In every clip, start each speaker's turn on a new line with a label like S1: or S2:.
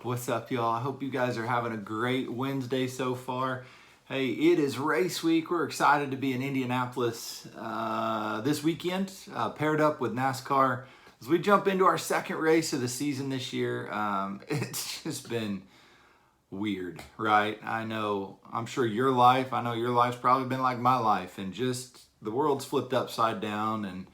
S1: What's up, y'all? I hope you guys are having a great Wednesday so far. Hey, it is race week. We're excited to be in Indianapolis this weekend, paired up with NASCAR. As we jump into our second race of the season this year, it's just been weird, right? I'm sure your life's probably been like my life, and just the world's flipped upside down. And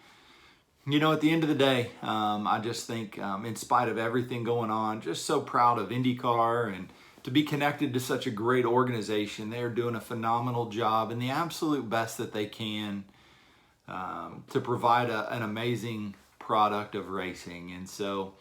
S1: at the end of the day, I just think, in spite of everything going on, just so proud of IndyCar and to be connected to such a great organization. They are doing a phenomenal job and the absolute best that they can to provide an amazing product of racing. And so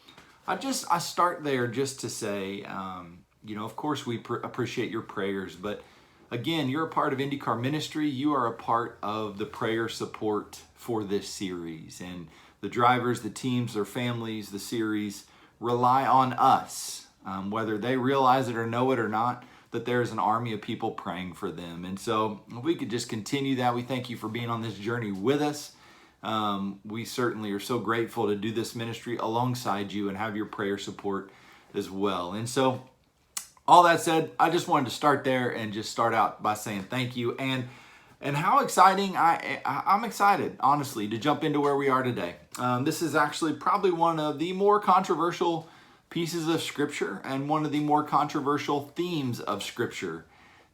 S1: I start there just to say, of course we appreciate your prayers, but again, you're a part of IndyCar ministry. You are a part of the prayer support for this series. And the drivers, the teams, their families, the series rely on us, whether they realize it or know it or not, that there's an army of people praying for them. And so if we could just continue that. We thank you for being on this journey with us. We certainly are so grateful to do this ministry alongside you and have your prayer support as well. And so all that said, I just wanted to start there and just start out by saying thank you and how exciting I'm excited, honestly, to jump into where we are today. This is actually probably one of the more controversial pieces of Scripture and one of the more controversial themes of Scripture.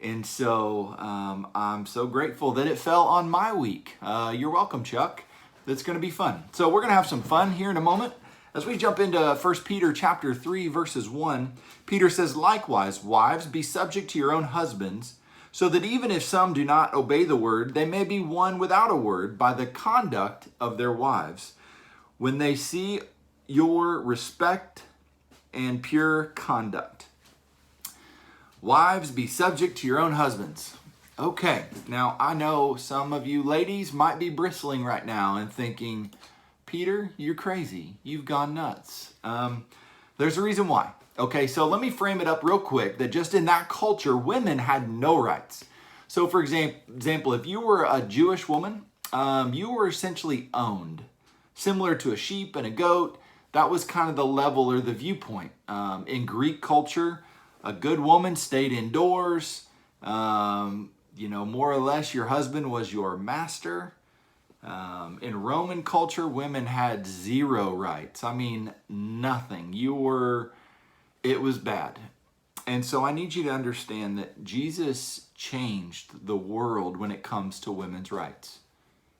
S1: And so I'm so grateful that it fell on my week. You're welcome, Chuck. It's going to be fun. So we're going to have some fun here in a moment. As we jump into 1 Peter chapter 3, verses 1, Peter says, "Likewise, wives, be subject to your own husbands, so that even if some do not obey the word, they may be won without a word by the conduct of their wives, when they see your respect and pure conduct." Wives, be subject to your own husbands. Okay, now I know some of you ladies might be bristling right now and thinking, "Peter, you're crazy. You've gone nuts." There's a reason why. Okay, so let me frame it up real quick that just in that culture, women had no rights. So for example, if you were a Jewish woman, you were essentially owned. Similar to a sheep and a goat, that was kind of the level or the viewpoint. In Greek culture, a good woman stayed indoors. More or less your husband was your master. In Roman culture, women had zero rights. I mean, nothing. It was bad. And so I need you to understand that Jesus changed the world when it comes to women's rights.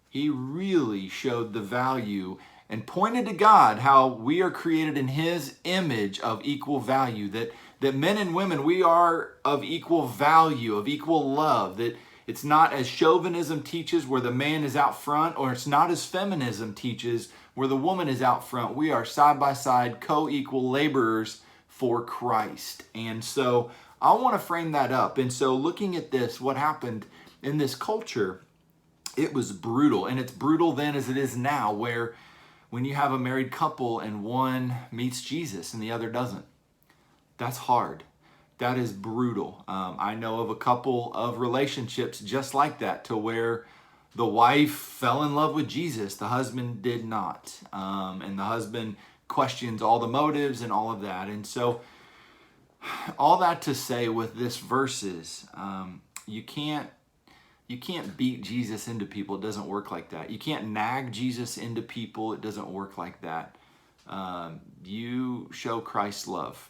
S1: He really showed the value and pointed to God how we are created in His image of equal value, that men and women, we are of equal value, of equal love, that it's not as chauvinism teaches where the man is out front, or it's not as feminism teaches where the woman is out front. We are side by side, co-equal laborers for Christ. And so I want to frame that up. And so looking at this, what happened in this culture, it was brutal. And it's brutal then as it is now, where when you have a married couple and one meets Jesus and the other doesn't, that's hard. That is brutal. I know of a couple of relationships just like that, to where the wife fell in love with Jesus, the husband did not. And the husband questions all the motives and all of that. And so all that to say with this verses, you can't beat Jesus into people. It doesn't work like that. You can't nag Jesus into people. It doesn't work like that. You show Christ's love.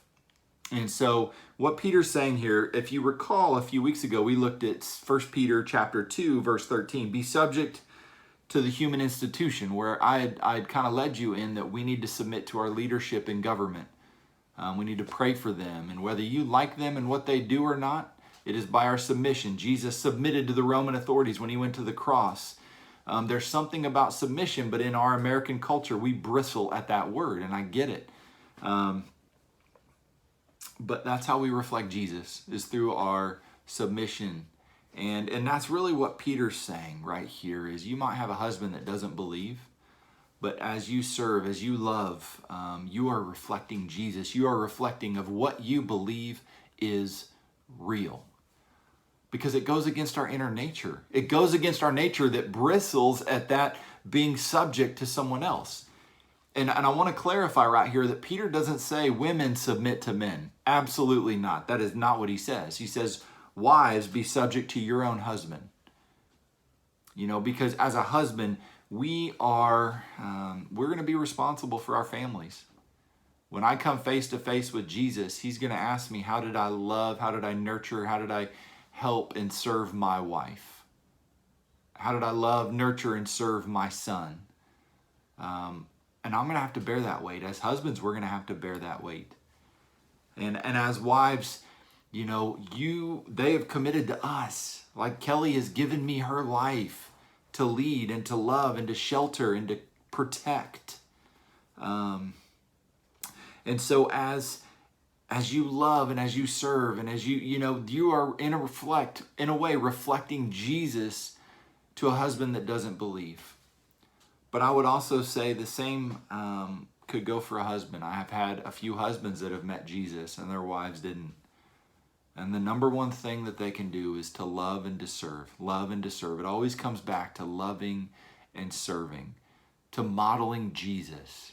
S1: And so what Peter's saying here, if you recall a few weeks ago, we looked at 1 Peter chapter 2, verse 13. Be subject to the human institution, where I'd kind of led you in that we need to submit to our leadership in government. We need to pray for them. And whether you like them and what they do or not, it is by our submission. Jesus submitted to the Roman authorities when He went to the cross. There's something about submission, but in our American culture, we bristle at that word, and I get it. But that's how we reflect Jesus, is through our submission. And that's really what Peter's saying right here, is you might have a husband that doesn't believe, but as you serve, as you love, you are reflecting Jesus. You are reflecting of what you believe is real. Because it goes against our inner nature. It goes against our nature that bristles at that being subject to someone else. And I want to clarify right here that Peter doesn't say women submit to men. Absolutely not. That is not what he says. He says, wives, be subject to your own husband. You know, because as a husband, we're going to be responsible for our families. When I come face to face with Jesus, he's going to ask me, how did I love, how did I nurture, how did I help and serve my wife? How did I love, nurture, and serve my son? And I'm going to have to bear that weight. As husbands, we're going to have to bear that weight. And as wives, you know, they have committed to us. Like Kelly has given me her life to lead and to love and to shelter and to protect. And so as you love and as you serve and as you are in a way reflecting Jesus to a husband that doesn't believe. But I would also say the same could go for a husband. I have had a few husbands that have met Jesus and their wives didn't. And the number one thing that they can do is to love and to serve. Love and to serve. It always comes back to loving and serving, to modeling Jesus.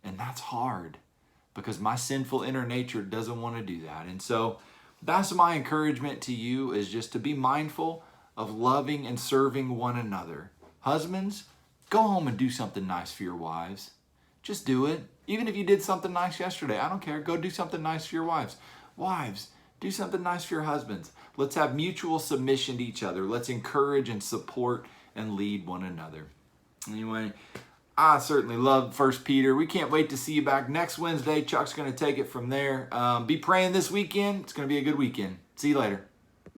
S1: And that's hard because my sinful inner nature doesn't want to do that. And so that's my encouragement to you, is just to be mindful of loving and serving one another. Husbands, go home and do something nice for your wives. Just do it. Even if you did something nice yesterday, I don't care. Go do something nice for your wives. Wives, do something nice for your husbands. Let's have mutual submission to each other. Let's encourage and support and lead one another. Anyway, I certainly love 1 Peter. We can't wait to see you back next Wednesday. Chuck's going to take it from there. Be praying this weekend. It's going to be a good weekend. See you later.